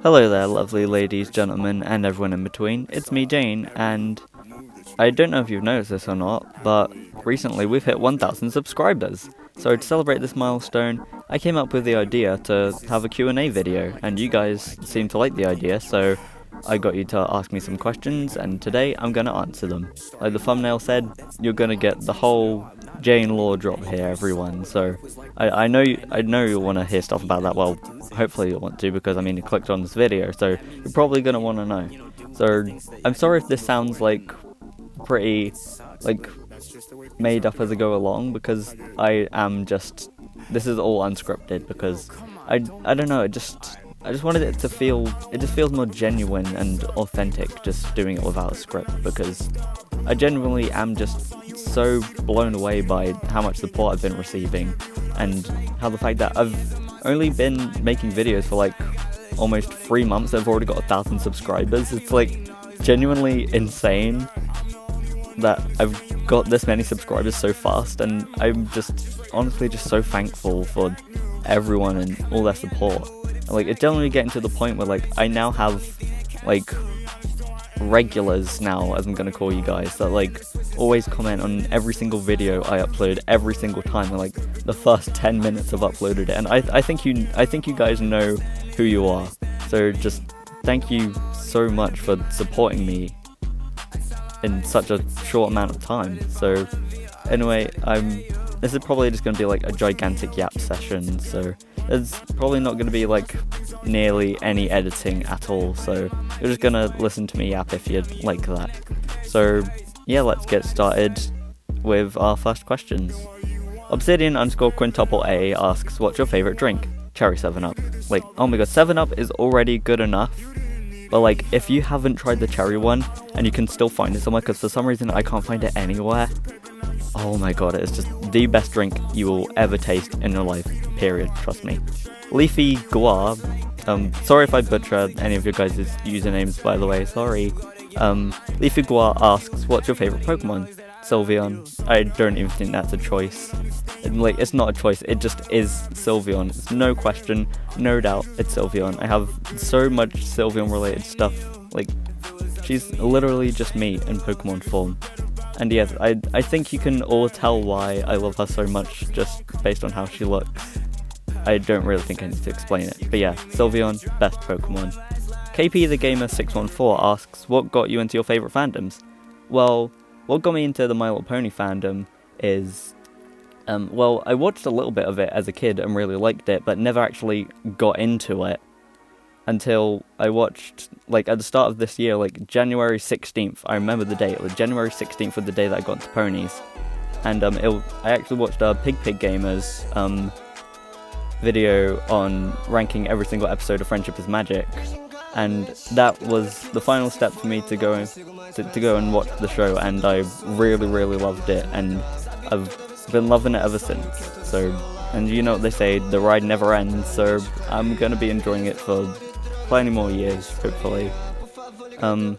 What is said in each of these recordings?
Hello there, lovely ladies, gentlemen, and everyone in between. It's me, Jane, and I don't know if you've noticed this or not, but recently we've hit 1,000 subscribers. So to celebrate this milestone, I came up with the idea to have a Q&A video, and you guys seem to like the idea, so I got you to ask me some questions, and today I'm gonna answer them. Like the thumbnail said, you're gonna get the whole Jane lore drop here, everyone. So I know you'll want to hear stuff about that. Well, hopefully you'll want to, because I mean you clicked on this video, so you're probably gonna want to know. So I'm sorry if this sounds like pretty like made up as I go along, because I am just, this is all unscripted, because I don't know, I just wanted it to feel, it just feels more genuine and authentic just doing it without a script, because I genuinely am just so blown away by how much support I've been receiving, and how the fact that I've only been making videos for like almost 3 months, I've already got 1,000 subscribers. It's like genuinely insane that I've got this many subscribers so fast, and I'm just honestly just so thankful for everyone and all their support. Like, it's generally getting to the point where, like, I now have, like, regulars now, as I'm gonna call you guys, that, like, always comment on every single video I upload every single time, and, like, the first 10 minutes I've uploaded it, and I think you guys know who you are, so just thank you so much for supporting me in such a short amount of time. So, anyway, this is probably just gonna be, like, a gigantic yap session, so there's probably not going to be like nearly any editing at all, so you're just going to listen to me yap if you'd like that. So yeah, let's get started with our first questions. Obsidian_quintuple A asks, what's your favourite drink? Cherry 7-Up. Like, oh my god, 7-Up is already good enough, but like, if you haven't tried the cherry one and you can still find it somewhere, because for some reason I can't find it anywhere, oh my god, it's just the best drink you will ever taste in your life, period, trust me. Leafy Guar, sorry if I butcher any of your guys' usernames, by the way, sorry. Leafy Guar asks, what's your favourite Pokemon? Sylveon. I don't even think that's a choice. Like, it's not a choice, it just is Sylveon. It's no question, no doubt, it's Sylveon. I have so much Sylveon related stuff, like, she's literally just me in Pokemon form. And yes, I think you can all tell why I love her so much just based on how she looks. I don't really think I need to explain it. But yeah, Sylveon, best Pokemon. KP the Gamer 614 asks, what got you into your favourite fandoms? Well, what got me into the My Little Pony fandom is, well, I watched a little bit of it as a kid and really liked it, but never actually got into it until I watched, like, at the start of this year, like, January 16th, I remember the date, like, January 16th was the day that I got into ponies, and I actually watched Pig Gamer's video on ranking every single episode of Friendship is Magic, and that was the final step for me to go and watch the show, and I really, really loved it, and I've been loving it ever since. So, and you know what they say, the ride never ends, so I'm gonna be enjoying it for plenty more years, hopefully. Then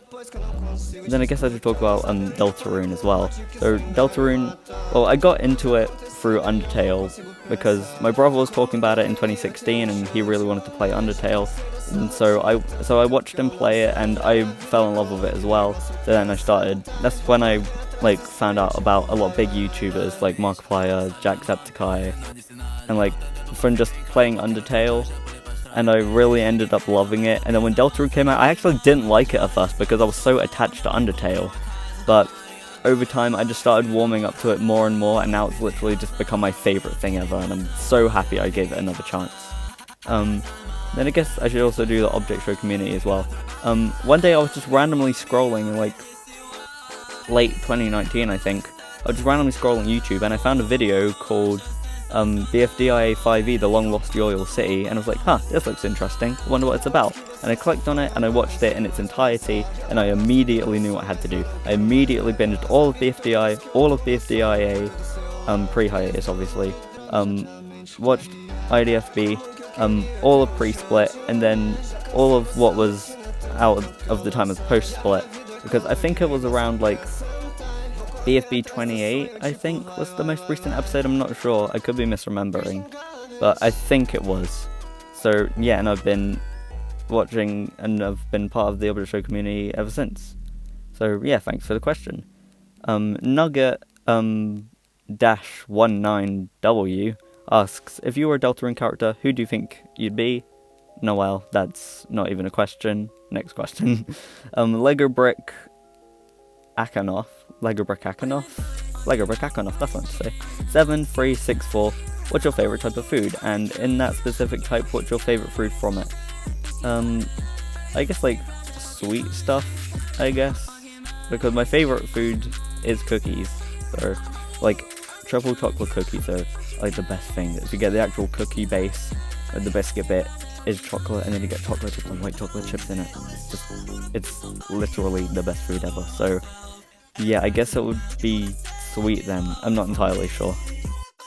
I guess I should talk about Deltarune as well. So Deltarune, well, I got into it through Undertale because my brother was talking about it in 2016 and he really wanted to play Undertale, and so I watched him play it and I fell in love with it as well. So then that's when I like found out about a lot of big YouTubers like Markiplier, Jacksepticeye, and like from just playing Undertale, and I really ended up loving it. And then when Deltarune came out, I actually didn't like it at first because I was so attached to Undertale, but over time I just started warming up to it more and more, and now it's literally just become my favourite thing ever, and I'm so happy I gave it another chance. Then I guess I should also do the object show community as well. One day I was just randomly scrolling in like late 2019, I think. I was just randomly scrolling YouTube and I found a video called BFDIA 5e, The Long Lost Royal City, and I was like, huh, this looks interesting, I wonder what it's about. And I clicked on it and I watched it in its entirety, and I immediately knew what I had to do. I immediately binged all of BFDI, all of BFDIA, pre-hiatus obviously, watched IDFB, all of pre-split, and then all of what was out of the time as post-split, because I think it was around like BFB 28, I think, was the most recent episode. I'm not sure, I could be misremembering, but I think it was. So yeah, and I've been watching and have been part of the Objet Show community ever since. So yeah, thanks for the question. Nugget -19W asks, if you were a Deltarune character, who do you think you'd be? Noel, that's not even a question. Next question. Lego Brick Akanoff, that's what to say. 7364, what's your favourite type of food? And in that specific type, what's your favourite food from it? I guess like sweet stuff, I guess. Because my favourite food is cookies. So, like, triple chocolate cookies are like the best thing. If you get the actual cookie base, the biscuit bit is chocolate, and then you get chocolate chips and white chocolate chips in it. It's literally the best food ever. So, yeah, I guess it would be sweet then. I'm not entirely sure.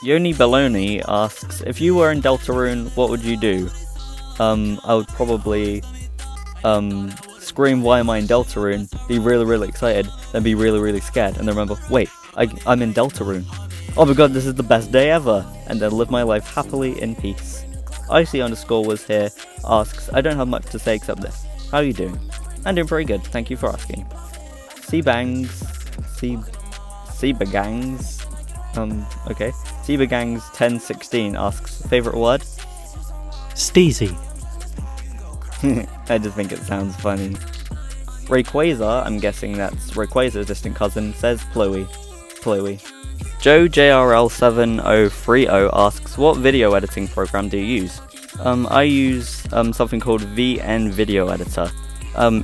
Yoni Baloney asks, if you were in Deltarune, what would you do? I would probably scream, why am I in Deltarune? Be really, really excited, then be really, really scared, and then remember, wait, I'm in Deltarune. Oh my god, this is the best day ever! And then live my life happily in peace. IC_ was here, asks, I don't have much to say except this. How are you doing? I'm doing pretty good, thank you for asking. Seabagangs, okay. Seabagangs1016 asks, favourite word? Steezy. I just think it sounds funny. Rayquaza, I'm guessing that's Rayquaza's distant cousin, says Plowy. Joe JRL7030 asks, what video editing program do you use? I use something called VN Video Editor.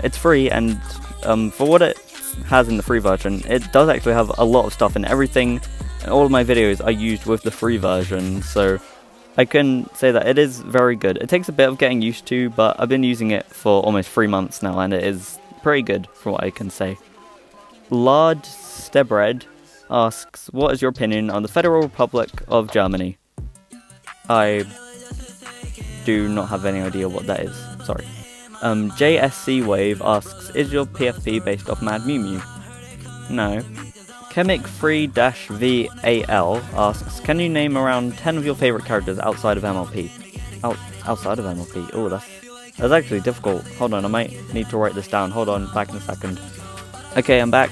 It's free, and for what it has in the free version, it does actually have a lot of stuff, and everything, and all of my videos are used with the free version, so I can say that it is very good. It takes a bit of getting used to, but I've been using it for almost 3 months now, and it is pretty good from what I can say. Lard Stebred asks, what is your opinion on the Federal Republic of Germany? I do not have any idea what that is, sorry. JSC Wave asks, is your PFP based off Mad Mew Mew? No. Chemic3-VAL asks, can you name around 10 of your favourite characters outside of MLP? Outside of MLP? Oh, that's actually difficult. Hold on, I might need to write this down. Hold on, back in a second. Okay, I'm back.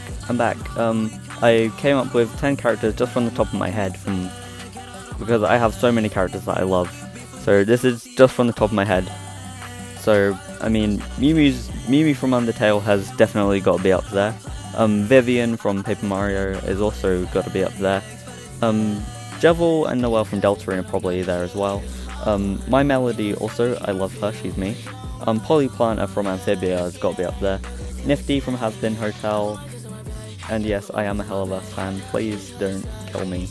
I came up with 10 characters just from the top of my head, because I have so many characters that I love. So this is just from the top of my head. So, I mean, Mew Mew from Undertale has definitely got to be up there. Vivian from Paper Mario is also got to be up there. Jevil and Noelle from Deltarune are probably there as well. My Melody also, I love her, she's me. Polyplanter from Amphibia has got to be up there. Nifty from Has Been Hotel. And yes, I am a Hell of a fan, please don't kill me.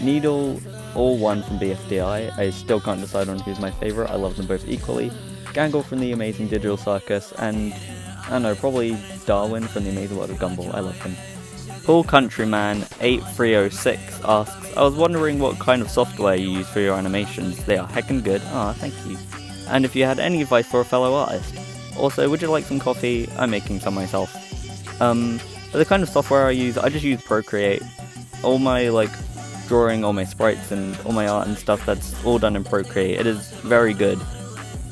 Needle All One from BFDI, I still can't decide on who's my favourite, I love them both equally. Gangle from The Amazing Digital Circus, and I don't know, probably Darwin from The Amazing World of Gumball, I love him. Pool Countryman 8306 asks, I was wondering what kind of software you use for your animations. They are heckin' good. Ah, thank you. And if you had any advice for a fellow artist. Also, would you like some coffee? I'm making some myself. The kind of software I use, I just use Procreate. All my drawing, all my sprites and all my art and stuff, that's all done in Procreate. It is very good.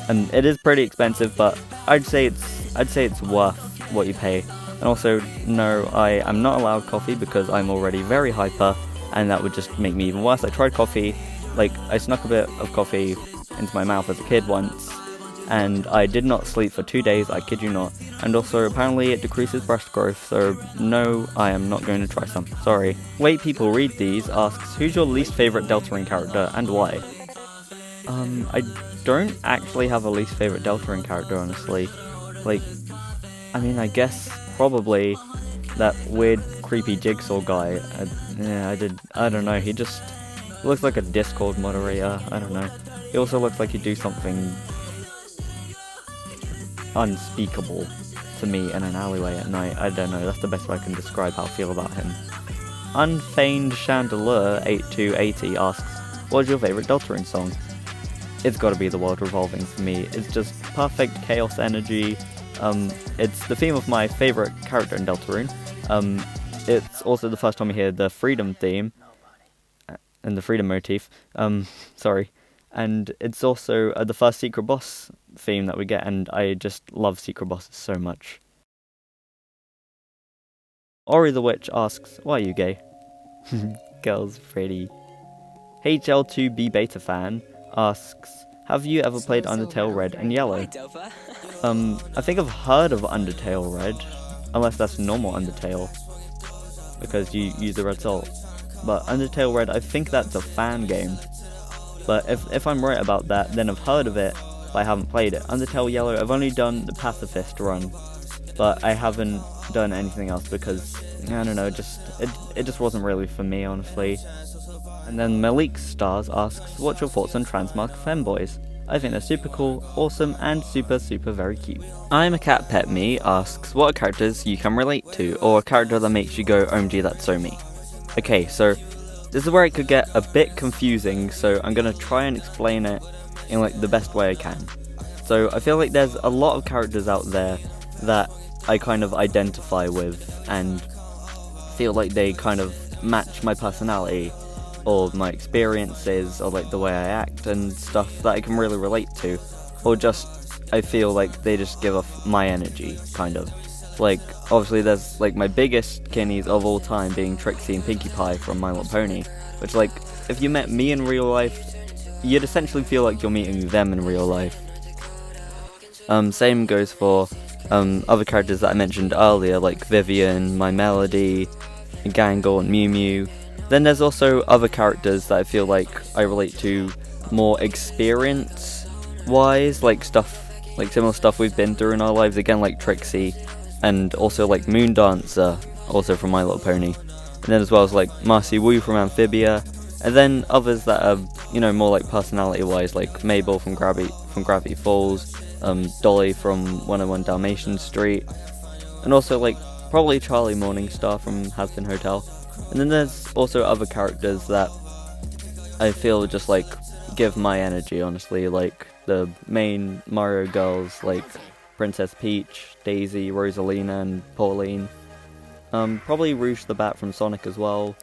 And it is pretty expensive, but I'd say it's worth what you pay. And also, no, I am not allowed coffee because I'm already very hyper, and that would just make me even worse. I tried coffee, I snuck a bit of coffee into my mouth as a kid once, and I did not sleep for 2 days, I kid you not. And also, apparently it decreases breast growth, so no, I am not going to try some. Sorry. Wait, People Read These asks, who's your least favourite Deltarune character, and why? I don't actually have a least favourite Deltarune character, honestly. I mean, I guess probably that weird, creepy Jigsaw guy. I don't know, he just looks like a Discord moderator, I don't know. He also looks like he'd do something unspeakable to me in an alleyway at night. I don't know, that's the best way I can describe how I feel about him. Unfeigned Chandelier 8280 asks, what's your favourite Deltarune song? It's gotta be The World Revolving for me. It's just perfect chaos energy. It's the theme of my favourite character in Deltarune. It's also the first time you hear the Freedom theme and the Freedom motif. Sorry. and it's also the first secret boss theme that we get, and I just love secret bosses so much. Ori the Witch asks, why are you gay? Girl's pretty. HL2B Beta Fan asks, have you ever played Undertale Red and Yellow? I think I've heard of Undertale Red, unless that's normal Undertale, because you use the red salt. But Undertale Red, I think that's a fan game. But if I'm right about that, then I've heard of it, but I haven't played it. Undertale Yellow, I've only done the Pacifist run, but I haven't done anything else because, I don't know, it just wasn't really for me, honestly. And then Malik Stars asks, what's your thoughts on Transmark Femboys? I think they're super cool, awesome, and super very cute. I'm a Cat Pet Me asks, what are characters you can relate to, or a character that makes you go, OMG, that's so me? Okay, so this is where it could get a bit confusing, so I'm gonna try and explain it in like the best way I can. So I feel like there's a lot of characters out there that I kind of identify with and feel like they kind of match my personality or my experiences or like the way I act and stuff that I can really relate to, or just I feel like they just give off my energy, kind of. Like, obviously there's like my biggest kinnies of all time being Trixie and Pinkie Pie from My Little Pony, which like, if you met me in real life, you'd essentially feel like you're meeting them in real life. Same goes for other characters that I mentioned earlier, like Vivian, My Melody, Gangle and Mew Mew. Then there's also other characters that I feel like I relate to more experience-wise, like similar stuff we've been through in our lives, again like Trixie, and also like Moondancer, also from My Little Pony. And then as well as like Marcy Wu from Amphibia, and then others that are, you know, more like personality-wise, like Mabel from Gravity Falls, Dolly from 101 Dalmatian Street, and also like probably Charlie Morningstar from Has Been Hotel. And then there's also other characters that I feel just like give my energy, honestly, like the main Mario girls like Princess Peach, Daisy, Rosalina and Pauline. Probably Rouge the Bat from Sonic as well.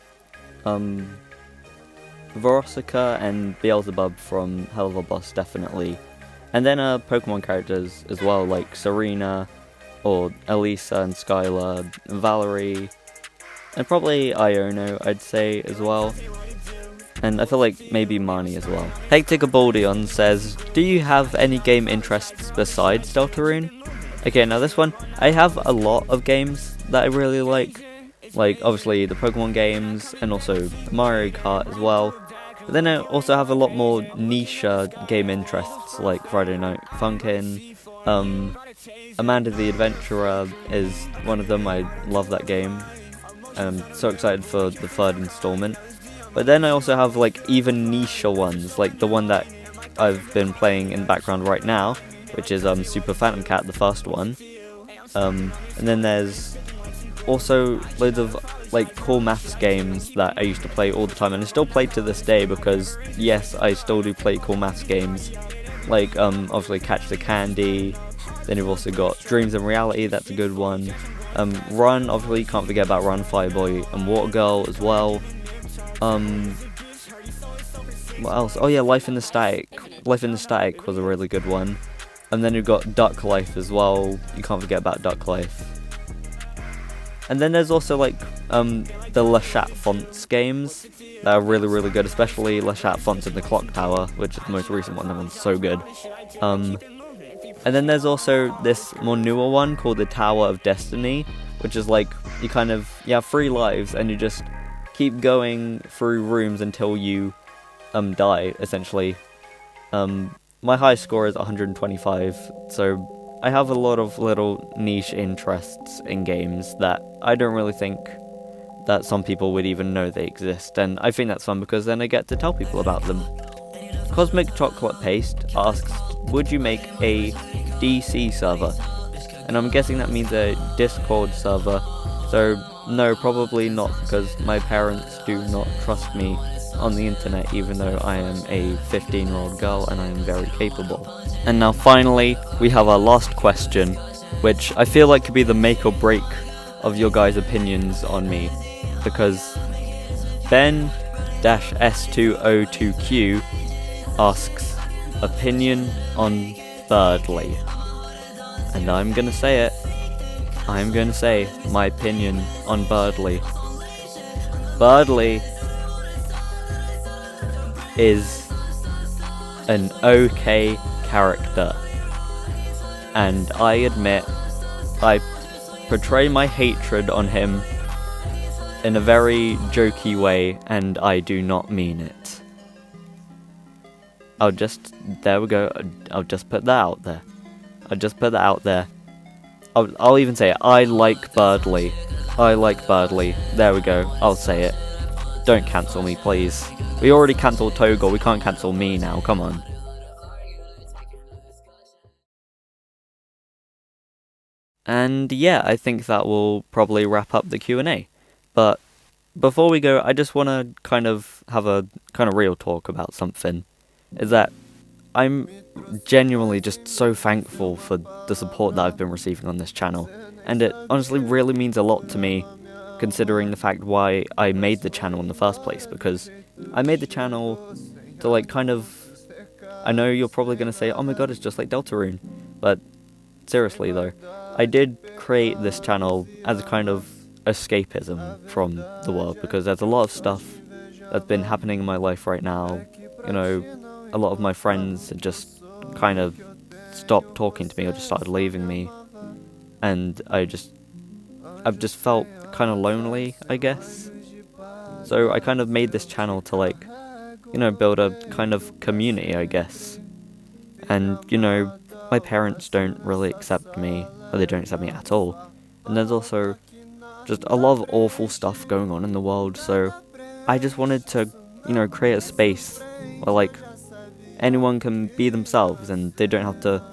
Veronica and Beelzebub from Hell of a Boss, definitely. And then Pokemon characters as well, like Serena, or Elisa and Skylar, Valerie, and probably Iono, I'd say, as well. And I feel like maybe Marnie as well. Hectic Abaldion says, do you have any game interests besides Deltarune? Okay, now this one, I have a lot of games that I really like obviously the Pokemon games, and also Mario Kart as well. But then I also have a lot more niche game interests, like Friday Night Funkin', Amanda the Adventurer is one of them. I love that game. I'm so excited for the third installment. But then I also have like even niche ones, like the one that I've been playing in the background right now, which is Super Phantom Cat, the first one. And then there's also loads of like cool maths games that I used to play all the time, and I still play to this day because yes, I still do play cool maths games, like obviously Catch the Candy. Then you've also got Dreams and Reality, that's a good one. Run, obviously you can't forget about Run, Fireboy and Water Girl as well. What else? Oh yeah, Life in the Static. Life in the Static was a really good one. And then you've got Duck Life as well, you can't forget about Duck Life. And then there's also like the Le Chat Fonts games that are really, really good, especially Le Chat Fonts in the Clock Tower, which is the most recent one. That one's so good. And then there's also this more newer one called the Tower of Destiny, which is like you have 3 lives and you just keep going through rooms until you die, essentially. My high score is 125, so I have a lot of little niche interests in games that I don't really think that some people would even know they exist, and I think that's fun because then I get to tell people about them. Cosmic Chocolate Paste asks, would you make a DC server? And I'm guessing that means a Discord server, so no, probably not, because my parents do not trust me on the internet, even though I am a 15-year-old girl and I am very capable. And now finally, we have our last question, which I feel like could be the make or break of your guys' opinions on me, because Ben-S202Q asks, opinion on Birdley. And I'm gonna say it. I'm gonna say my opinion on Birdley. Birdley is an okay character. And I admit, I portray my hatred on him in a very jokey way, and I do not mean it. There we go, I'll just put that out there. I'll even say it. I like Birdley. There we go, I'll say it. Don't cancel me, please. We already cancelled Toggle, we can't cancel me now, come on. And yeah, I think that will probably wrap up the Q&A. But before we go, I just want to kind of have a kind of real talk about something. Is that I'm genuinely just so thankful for the support that I've been receiving on this channel. And it honestly really means a lot to me, considering the fact why I made the channel in the first place. Because I made the channel to like kind of... I know you're probably going to say, oh my god, it's just like Deltarune. But seriously though, I did create this channel as a kind of escapism from the world, because there's a lot of stuff that's been happening in my life right now. You know, a lot of my friends had just kind of stopped talking to me or just started leaving me, and I've just felt kind of lonely, I guess. So I kind of made this channel to like, you know, build a kind of community, I guess. And, you know, my parents don't really accept me, or they don't accept me at all. And there's also just a lot of awful stuff going on in the world, so I just wanted to, you know, create a space where, like, anyone can be themselves and they don't have to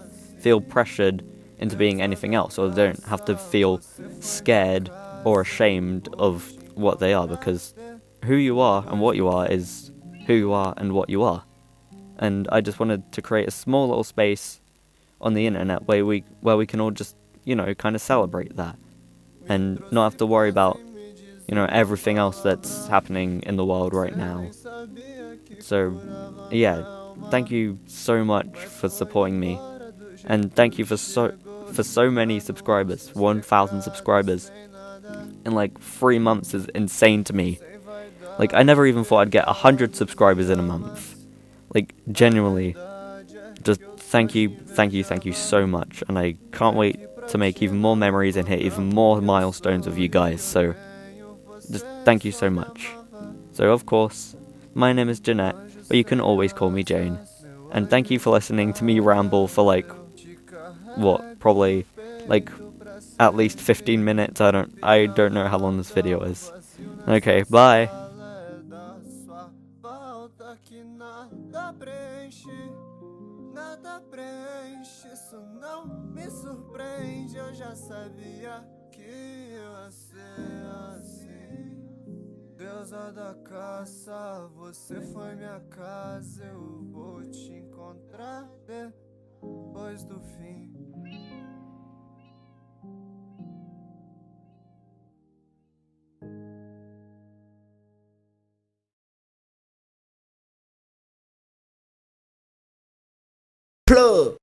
feel pressured into being anything else, or they don't have to feel scared or ashamed of what they are, because who you are and what you are is who you are and what you are. And I just wanted to create a small little space on the internet where we can all just, you know, kind of celebrate that and not have to worry about, you know, everything else that's happening in the world right now. So yeah, thank you so much for supporting me, and thank you for so many subscribers. 1,000 subscribers in like 3 months is insane to me. Like, I never even thought I'd get 100 subscribers in a month. Like, genuinely, just thank you so much, and I can't wait to make even more memories and hit even more milestones with you guys, so just thank you so much. So of course, my name is Jeanette, but you can always call me Jane, and thank you for listening to me ramble for like, what, probably like at least 15 minutes, I don't know how long this video is. Okay, bye! Nada preenche, isso não me surpreende. Eu já sabia que ia ser assim. Deusa da caça, você foi minha casa. Eu vou te encontrar depois do fim. Plug!